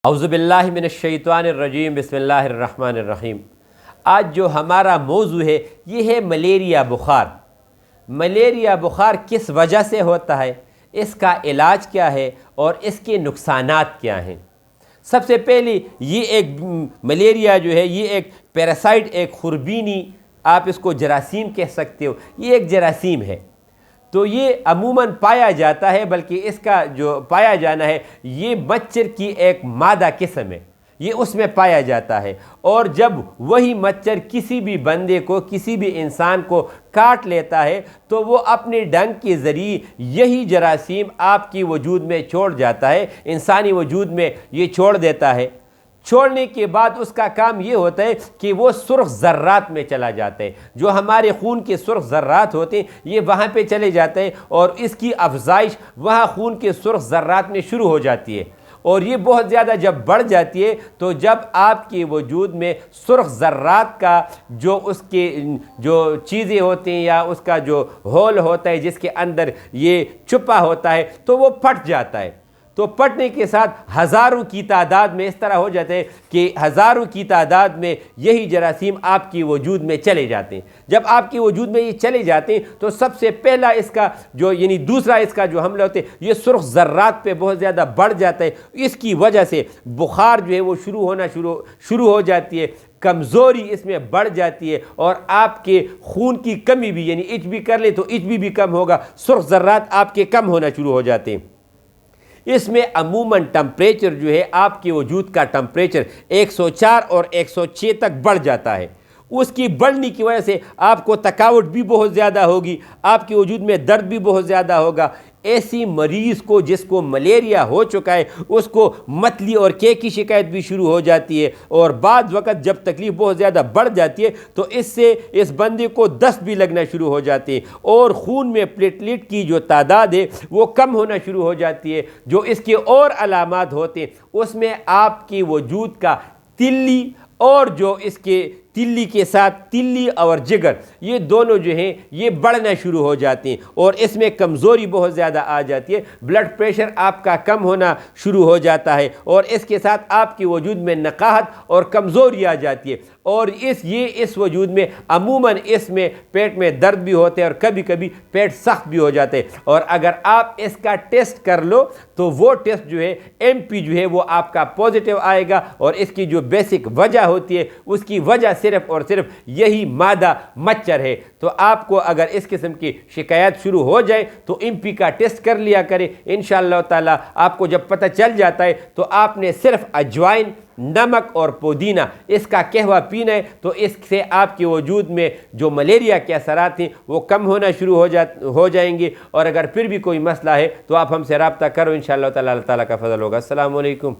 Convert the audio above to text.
औज़ुबिल्लाहि मिनश्शैतानिर्रजीम बिस्मिल्लाहिर्रहमानिर्रहीम। आज जो हमारा मौजू है ये है मलेरिया बुखार। मलेरिया बुखार किस वजह से होता है, इसका इलाज क्या है और इसके नुकसानात क्या हैं। सबसे पहले ये एक मलेरिया जो है ये एक पैरासाइट, एक खुरबीनी, आप इसको जरासीम कह सकते हो, ये एक जरासीम है। तो ये अमूमन पाया जाता है, बल्कि इसका जो पाया जाना है ये मच्छर की एक मादा किस्म है, ये उसमें पाया जाता है। और जब वही मच्छर किसी भी बंदे को, किसी भी इंसान को काट लेता है तो वो अपने डंक के ज़रिए यही जरासीम आपकी वजूद में छोड़ जाता है, इंसानी वजूद में ये छोड़ देता है। छोड़ने के बाद उसका काम ये होता है कि वो सुर्ख ज़र्रात में चला जाता है। जो हमारे खून के सुर्ख ज़र्रात होते हैं ये वहाँ पे चले जाते हैं और इसकी अफजाइश वहाँ खून के सुर्ख ज़र्रात में शुरू हो जाती है। और ये बहुत ज़्यादा जब बढ़ जाती है तो जब आपके वजूद में सुर्ख ज़र्रात का जो उसके जो चीज़ें होती हैं या उसका जो होल होता है जिसके अंदर ये छुपा होता है तो वो फट जाता है। तो फटने के साथ हज़ारों की तादाद में इस तरह हो जाते हैं कि हज़ारों की तादाद में यही जरासीम आपकी वजूद में चले जाते हैं। जब आपके वजूद में ये चले जाते हैं तो सबसे पहला इसका जो यानी दूसरा इसका जो हमला होते हैं ये सुर्ख ज़र्रात पे बहुत ज़्यादा बढ़ जाता है। इसकी वजह से बुखार जो है वो शुरू हो जाती है, कमज़ोरी इसमें बढ़ जाती है और आपके खून की कमी भी, यानी इच भी कर ले तो इच भी कम होगा, सुर्ख ज़र्रात आपके कम होना शुरू हो जाते हैं। इसमें अमूमन टम्परेचर जो है आपके वजूद का टम्परेचर 104 और 106 तक बढ़ जाता है। उसकी बढ़ने की वजह से आपको थकावट भी बहुत ज़्यादा होगी, आपके वजूद में दर्द भी बहुत ज़्यादा होगा। ऐसी मरीज़ को जिसको मलेरिया हो चुका है उसको मतली और के की शिकायत भी शुरू हो जाती है। और बाद वक़्त जब तकलीफ़ बहुत ज़्यादा बढ़ जाती है तो इससे इस बंदे को दस्त भी लगना शुरू हो जाती है और ख़ून में प्लेटलेट की जो तादाद है वो कम होना शुरू हो जाती है। जो इसके और अलामात होते हैं उसमें आपकी वजूद का तिल्ली और जो इसके तिल्ली के साथ तिल्ली और जिगर ये दोनों जो हैं ये बढ़ना शुरू हो जाते हैं और इसमें कमज़ोरी बहुत ज़्यादा आ जाती है। ब्लड प्रेशर आपका कम होना शुरू हो जाता है और इसके साथ आपकी वजूद में नकाहत और कमज़ोरी आ जाती है। और इस वजूद में अमूमन इसमें पेट में दर्द भी होते हैं और कभी कभी पेट सख्त भी हो जाते हैं। और अगर आप इसका टेस्ट कर लो तो वो टेस्ट जो है MP जो है वो आपका पॉजिटिव आएगा और इसकी जो बेसिक वजह होती है उसकी वजह सिर्फ और सिर्फ यही मादा मच्छर है। तो आपको अगर इस किस्म की शिकायत शुरू हो जाए तो MP का टेस्ट कर लिया करें। इंशाअल्लाह ताला आपको जब पता चल जाता है तो आपने सिर्फ अजवाइन, नमक और पुदीना इसका कहवा पीना है तो इससे आपके वजूद में जो मलेरिया के असरात हैं वो कम होना शुरू हो जाएंगे। और अगर फिर भी कोई मसला है तो आप हमसे रब्ता करो, इंशाअल्लाह ताला अल्लाह ताला का फजल होगा। अस्सलामु अलैकुम।